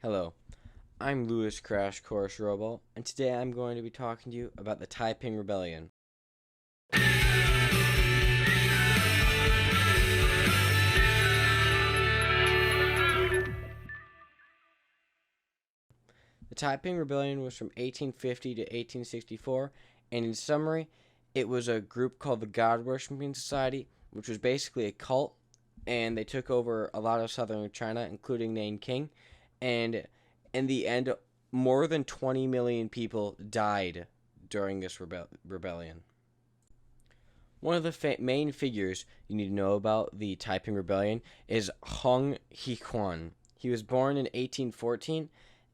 Hello, I'm Lewis Crash Course Robo, and today I'm going to be talking to you about the Taiping Rebellion. The Taiping Rebellion was from 1850 to 1864, and in summary, it was a group called the God Worshipping Society, which was basically a cult, and they took over a lot of southern China, including Nanking, and in the end, more than 20 million people died during this rebellion. One of the main figures you need to know about the Taiping Rebellion is Hong Hiquan. He was born in 1814,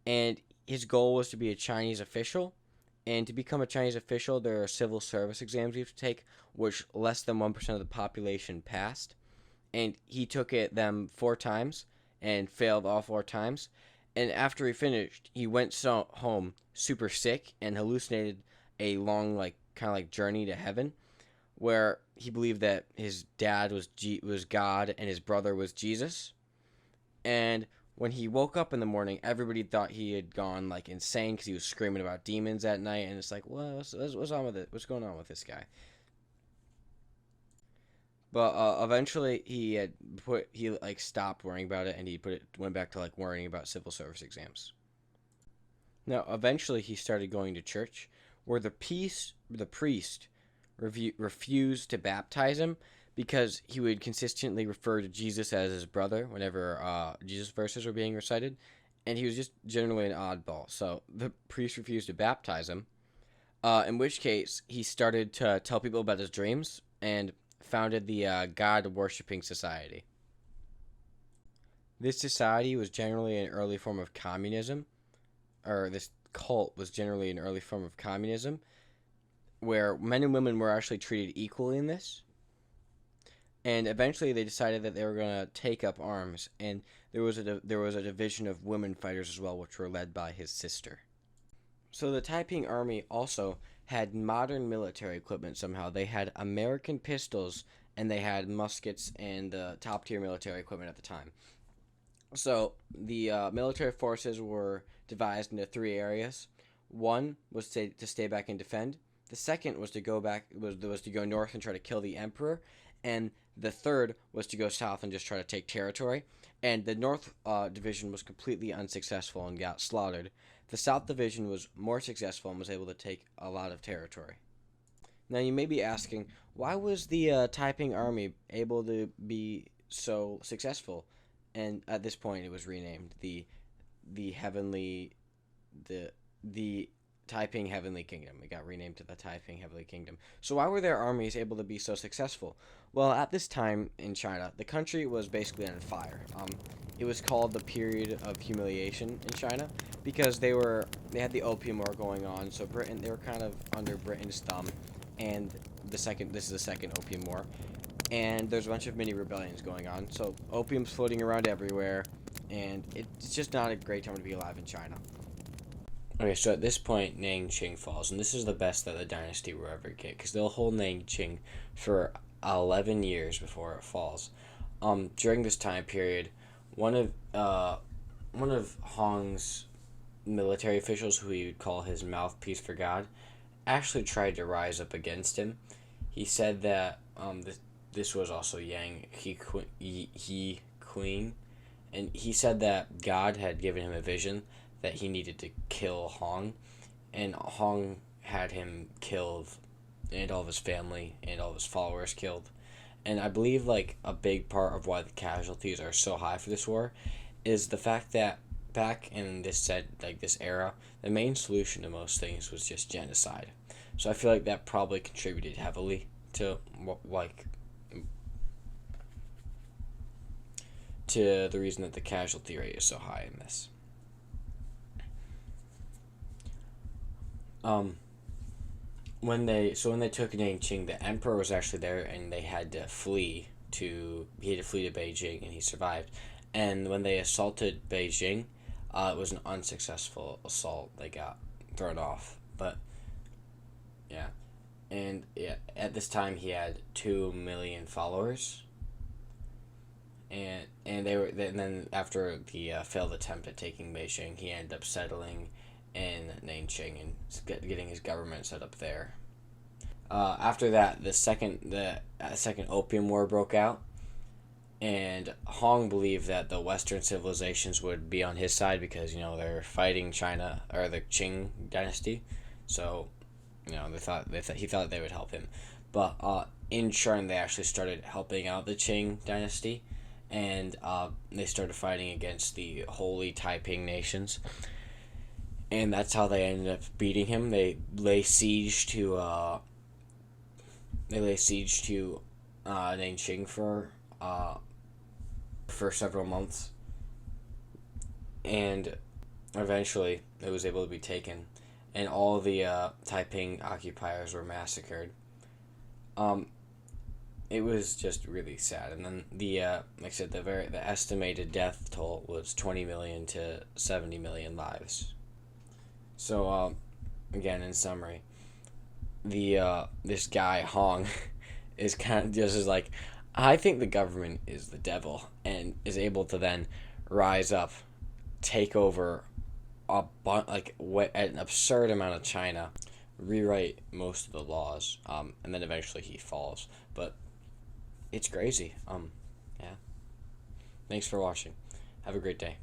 and his goal was to be a Chinese official. And to become a Chinese official, there are civil service exams you have to take, which less than 1% of the population passed. And he took them 4 times and failed all 4 times. And after he finished, he went home super sick and hallucinated a long, kind of like journey to heaven, where he believed that his dad was God and his brother was Jesus. And when he woke up in the morning, everybody thought he had gone like insane because he was screaming about demons at night. And it's like, what's on with it? What's going on with this guy? But eventually he stopped worrying about it, and went back to worrying about civil service exams. Now eventually he started going to church, where the priest refused to baptize him because he would consistently refer to Jesus as his brother whenever Jesus verses were being recited, and he was just generally an oddball. So the priest refused to baptize him, in which case he started to tell people about his dreams and founded the God Worshipping Society. This society was generally an early form of communism, or this cult was generally an early form of communism, where men and women were actually treated equally in this. And eventually they decided that they were going to take up arms, and there was a division of women fighters as well, which were led by his sister. So the Taiping Army also had modern military equipment somehow. They had American pistols, and they had muskets and top tier military equipment at the time. So the military forces were devised into 3 areas. One was to stay back and defend. The second was to go north and try to kill the emperor, and the third was to go south and just try to take territory. And the North Division was completely unsuccessful and got slaughtered. The South Division was more successful and was able to take a lot of territory. Now you may be asking, why was the Taiping Army able to be so successful? And at this point, it was renamed the Heavenly the Taiping Heavenly Kingdom. It got renamed to the Taiping Heavenly Kingdom. So why were their armies able to be so successful? Well, at this time in China, the country was basically on fire. It was called the period of humiliation in China because they had the Opium War going on. So they were kind of under Britain's thumb, and this is the second Opium War, and there's a bunch of mini rebellions going on. So opium's floating around everywhere, and it's just not a great time to be alive in China. Okay, so at this point, Nanqing falls, and this is the best that the dynasty will ever get, because they'll hold Nanqing for 11 years before it falls. During this time period, one of Hong's military officials, who he would call his mouthpiece for God, actually tried to rise up against him. He said that this was also Yang He Queen, and he said that God had given him a vision that he needed to kill Hong, and Hong had him killed, and all of his family and all of his followers killed. And I believe a big part of why the casualties are so high for this war is the fact that back in this era, the main solution to most things was just genocide. So I feel like that probably contributed heavily to the reason that the casualty rate is so high in this. When they took Nanqing, the emperor was actually there, and he had to flee to Beijing, and he survived. And when they assaulted Beijing, it was an unsuccessful assault. They got thrown off, but yeah. And yeah, at this time he had 2 million followers, And then after the failed attempt at taking Beijing, he ended up settling in Nanjing and getting his government set up there. After that, the second Opium War broke out, and Hong believed that the Western civilizations would be on his side because they're fighting China or the Qing dynasty, so he thought they would help him, but in turn they actually started helping out the Qing dynasty, and they started fighting against the Holy Taiping nations, and that's how they ended up beating him. They lay siege to Nanjing for several months, and eventually it was able to be taken, and all the Taiping occupiers were massacred. It was just really sad, and then like I said, the estimated death toll was 20 million to 70 million lives. So again, in summary, this guy Hong is kind of just like, I think the government is the devil, and is able to then rise up, take over an absurd amount of China, rewrite most of the laws, and then eventually he falls. But it's crazy. Yeah. Thanks for watching. Have a great day.